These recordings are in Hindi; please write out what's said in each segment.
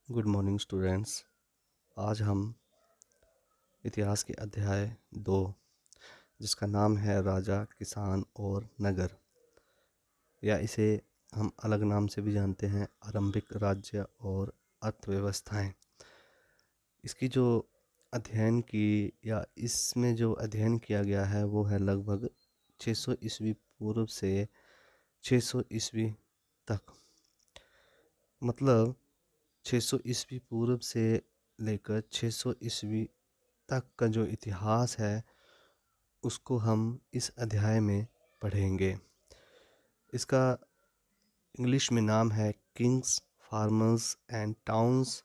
Good morning students. आज हम इतिहास के अध्याय 2 जिसका नाम है राजा, किसान और नगर, या इसे हम अलग नाम से भी जानते हैं आरंभिक राज्य और अर्थव्यवस्थाएं। इसकी जो अध्ययन की या इसमें जो अध्ययन किया गया है वो है लगभग 600 ईस्वी पूर्व से 600 ईस्वी तक। मतलब 600 ईस्वी पूर्व से लेकर 600 ईस्वी तक का जो इतिहास है उसको हम इस अध्याय में पढ़ेंगे। इसका इंग्लिश में नाम है kings, farmers and towns,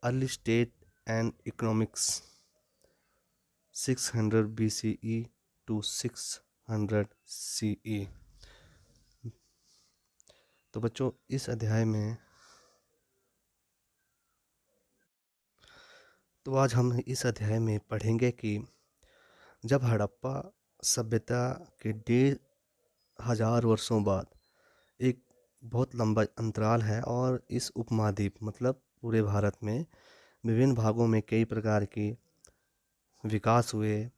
early state and economics 600 BCE to 600 CE। तो बच्चों इस अध्याय में आज हम इस अध्याय में पढ़ेंगे कि जब हड़प्पा सभ्यता के 1500 वर्षों बाद, एक बहुत लंबा अंतराल है और इस उपमहाद्वीप मतलब पूरे भारत में विभिन्न भागों में कई प्रकार के विकास हुए।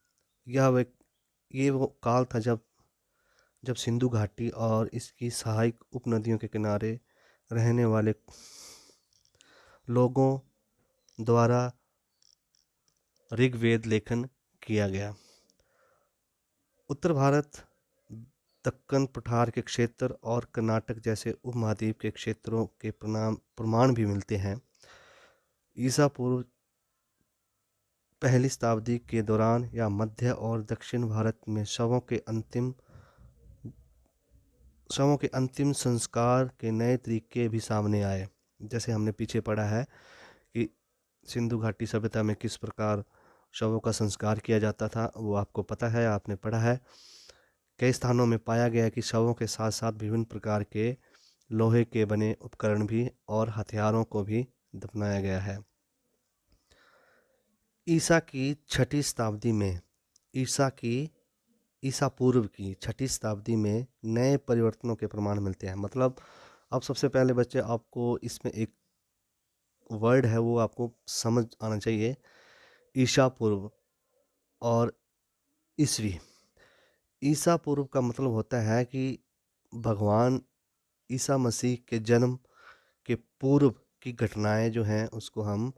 ये वो काल था जब सिंधु घाटी और इसकी सहायक उपनदियों के किनारे रहने वाले लोगों द्वारा ऋग्वेद लेखन किया गया। उत्तर भारत, दक्कन पठार के क्षेत्र और कर्नाटक जैसे उपमहाद्वीप के क्षेत्रों के प्रमाण भी मिलते हैं। ईसा पूर्व पहली शताब्दी के दौरान या मध्य और दक्षिण भारत में शवों के अंतिम संस्कार के नए तरीके भी सामने आए। जैसे हमने पीछे पढ़ा है कि सिंधु घाटी सभ्यता में किस प्रकार शवों का संस्कार किया जाता था, वो आपको पता है, आपने पढ़ा है। कई स्थानों में पाया गया कि शवों के साथ साथ विभिन्न प्रकार के लोहे के बने उपकरण भी और हथियारों को भी दफनाया गया है। ईसा की छठी शताब्दी में ईसा पूर्व की छठी शताब्दी में नए परिवर्तनों के प्रमाण मिलते हैं। मतलब अब सबसे पहले बच्चे आपको इसमें एक वर्ड है वो आपको समझ आना चाहिए, ईसा पूर्व और ईसवी। ईसा पूर्व का मतलब होता है कि भगवान ईसा मसीह के जन्म के पूर्व की घटनाएं जो हैं उसको हम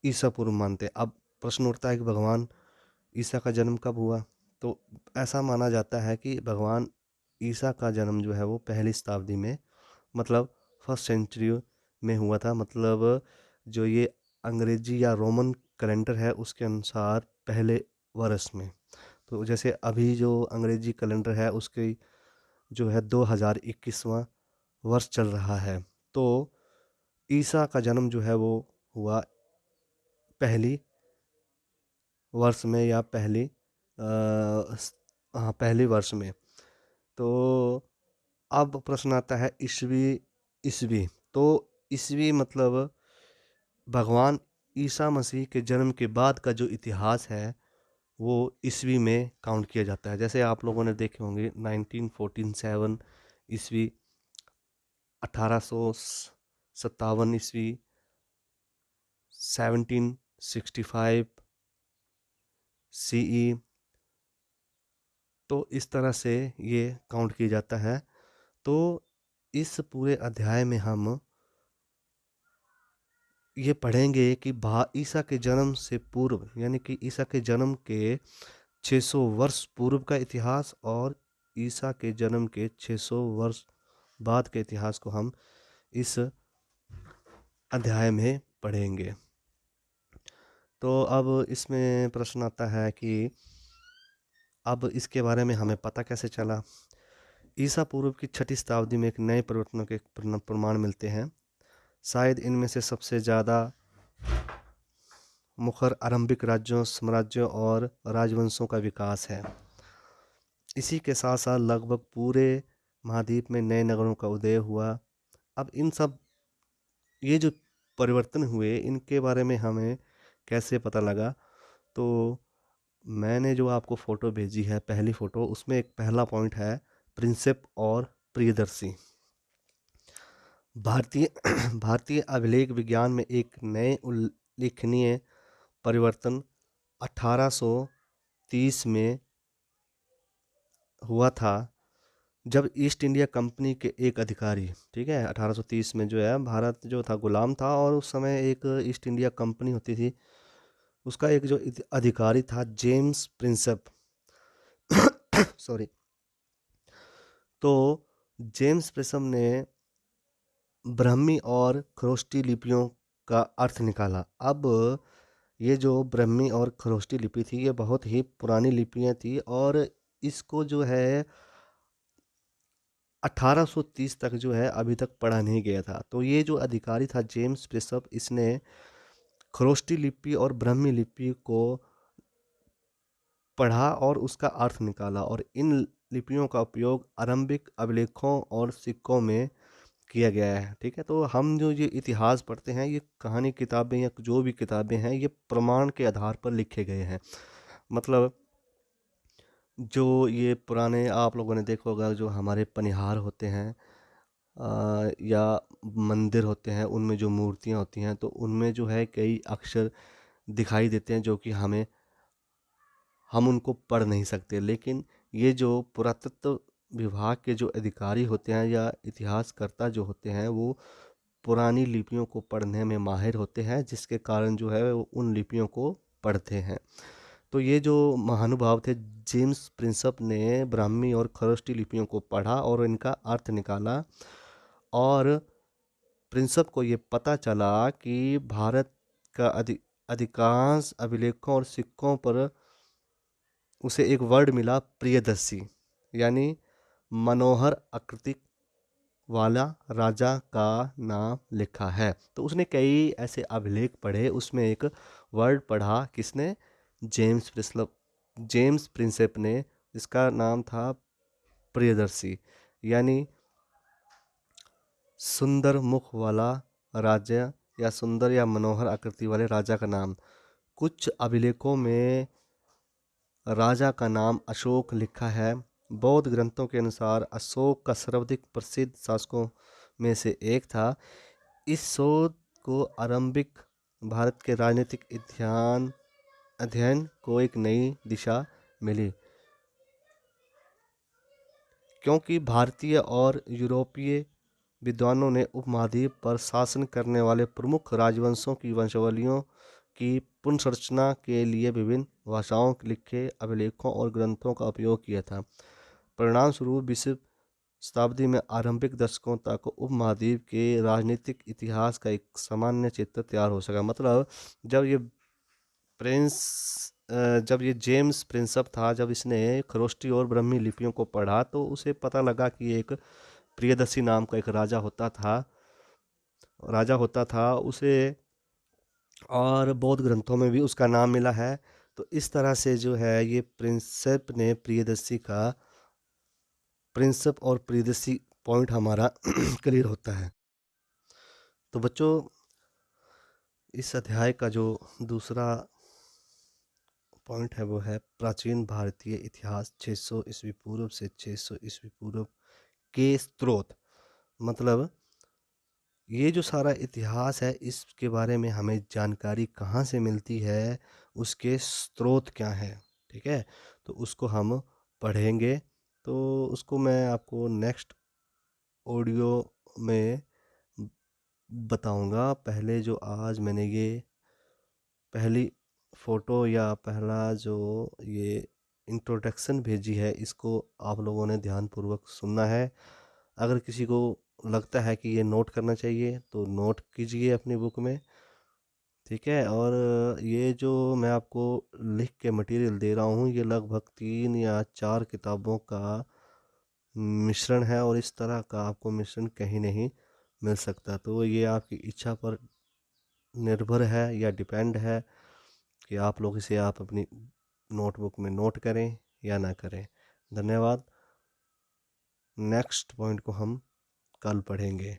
ईसा पूर्व मानते हैं। अब प्रश्न उठता है कि भगवान ईसा का जन्म कब हुआ? तो ऐसा माना जाता है कि भगवान ईसा का जन्म जो है वो पहली शताब्दी में, मतलब फर्स्ट सेंचुरी में हुआ था। मतलब जो ये अंग्रेजी या रोमन कैलेंडर है उसके अनुसार पहले वर्ष में। तो जैसे अभी जो अंग्रेजी कैलेंडर है उसकी जो है 2021वां वर्ष चल रहा है। तो ईसा का जन्म जो है वो हुआ पहली वर्ष में या पहली वर्ष में। तो अब प्रश्न आता है ईसवी। तो ईसवी मतलब भगवान ईसा मसीह के जन्म के बाद का जो इतिहास है वो ईसवी में काउंट किया जाता है। जैसे आप लोगों ने देखे होंगे 1947 ईस्वी, 1857 ईस्वी, 1765 CE। तो इस तरह से ये काउंट किया जाता है। तो इस पूरे अध्याय में हम ये पढ़ेंगे कि ईसा के जन्म से पूर्व, यानी कि ईसा के जन्म के 600 वर्ष पूर्व का इतिहास और ईसा के जन्म के 600 वर्ष बाद के इतिहास को हम इस अध्याय में पढ़ेंगे। तो अब इसमें प्रश्न आता है कि अब इसके बारे में हमें पता कैसे चला? ईसा पूर्व की छठी शताब्दी में एक नए परिवर्तनों के प्रमाण मिलते हैं। शायद इनमें से सबसे ज़्यादा मुखर आरंभिक राज्यों, साम्राज्यों और राजवंशों का विकास है। इसी के साथ साथ लगभग पूरे महाद्वीप में नए नगरों का उदय हुआ। अब ये जो परिवर्तन हुए इनके बारे में हमें कैसे पता लगा? तो मैंने जो आपको फ़ोटो भेजी है, पहली फ़ोटो, उसमें एक पहला पॉइंट है प्रिंसेप और प्रियदर्शी। भारतीय भारतीय अभिलेख विज्ञान में एक नए उल्लेखनीय परिवर्तन 1830 में हुआ था, जब ईस्ट इंडिया कंपनी के एक अधिकारी, ठीक है, 1830 में जो है भारत जो था गुलाम था, और उस समय एक ईस्ट इंडिया कंपनी होती थी, उसका एक जो अधिकारी था जेम्स प्रिंसेप, सॉरी। तो जेम्स प्रिंसेप ने ब्राह्मी और खरोष्टी लिपियों का अर्थ निकाला। अब ये जो ब्राह्मी और खरोष्टी लिपि थी, ये बहुत ही पुरानी लिपियां थी, और इसको जो है 1830 तक जो है अभी तक पढ़ा नहीं गया था। तो ये जो अधिकारी था जेम्स प्रिंसेप, इसने खरोष्टी लिपि और ब्राह्मी लिपि को पढ़ा और उसका अर्थ निकाला, और इन लिपियों का उपयोग आरंभिक अभिलेखों और सिक्कों में किया गया है। ठीक है, तो हम जो ये इतिहास पढ़ते हैं, ये कहानी किताबें या जो भी किताबें हैं, ये प्रमाण के आधार पर लिखे गए हैं। मतलब जो ये पुराने आप लोगों ने देखा होगा, जो हमारे पनिहार होते हैं या मंदिर होते हैं, उनमें जो मूर्तियाँ होती हैं, तो उनमें जो है कई अक्षर दिखाई देते हैं जो कि हम उनको पढ़ नहीं सकते। लेकिन ये जो पुरातत्व विभाग के जो अधिकारी होते हैं या इतिहासकर्ता जो होते हैं, वो पुरानी लिपियों को पढ़ने में माहिर होते हैं, जिसके कारण जो है वो उन लिपियों को पढ़ते हैं। तो ये जो महानुभाव थे जेम्स प्रिंसेप ने ब्राह्मी और खरोष्टी लिपियों को पढ़ा और इनका अर्थ निकाला, और प्रिंसेप को ये पता चला कि भारत का अधिकांश अभिलेखों और सिक्कों पर उसे एक वर्ड मिला, प्रियदर्शी, यानी मनोहर आकृति वाला राजा का नाम लिखा है। तो उसने कई ऐसे अभिलेख पढ़े, उसमें एक वर्ड पढ़ा, किसने? जेम्स प्रिंसेप ने, जिसका नाम था प्रियदर्शी, यानी सुंदर मुख वाला राजा, या सुंदर या मनोहर आकृति वाले राजा का नाम। कुछ अभिलेखों में राजा का नाम अशोक लिखा है। बौद्ध ग्रंथों के अनुसार अशोक का सर्वाधिक प्रसिद्ध शासकों में से एक था। इस शोध को आरंभिक भारत के राजनीतिक अध्ययन को एक नई दिशा मिली, क्योंकि भारतीय और यूरोपीय विद्वानों ने उपमहाद्वीप पर शासन करने वाले प्रमुख राजवंशों की वंशावलियों की पुनर्रचना के लिए विभिन्न भाषाओं में लिखे अभिलेखों और ग्रंथों का उपयोग किया था। परिणाम स्वरूप 20वीं शताब्दी में आरंभिक दशकों तक उपमहाद्वीप के राजनीतिक इतिहास का एक सामान्य चित्र तैयार हो सका। मतलब जब ये जब ये जेम्स प्रिंसेप था, जब इसने खरोष्टी और ब्राह्मी लिपियों को पढ़ा, तो उसे पता लगा कि एक प्रियदर्शी नाम का एक राजा होता था उसे, और बौद्ध ग्रंथों में भी उसका नाम मिला है। तो इस तरह से जो है ये प्रिंसेप ने प्रिंसेप और प्रियदर्शी पॉइंट हमारा क्लियर होता है। तो बच्चों, इस अध्याय का जो दूसरा पॉइंट है वो है प्राचीन भारतीय इतिहास 600 ईस्वी पूर्व से 600 ईस्वी पूर्व के स्रोत। मतलब ये जो सारा इतिहास है, इसके बारे में हमें जानकारी कहाँ से मिलती है, उसके स्रोत क्या हैं, ठीक है, तो उसको हम पढ़ेंगे। तो उसको मैं आपको नेक्स्ट ऑडियो में बताऊंगा। पहले जो आज मैंने ये पहली फ़ोटो या पहला जो ये इंट्रोडक्शन भेजी है, इसको आप लोगों ने ध्यानपूर्वक सुनना है। अगर किसी को लगता है कि ये नोट करना चाहिए तो नोट कीजिए अपनी बुक में, ठीक है। और ये जो मैं आपको लिख के मटेरियल दे रहा हूँ, ये लगभग 3 या 4 किताबों का मिश्रण है, और इस तरह का आपको मिश्रण कहीं नहीं मिल सकता। तो ये आपकी इच्छा पर निर्भर है या डिपेंड है कि आप लोग इसे आप अपनी नोटबुक में नोट करें या ना करें। धन्यवाद। नेक्स्ट पॉइंट को हम कल पढ़ेंगे।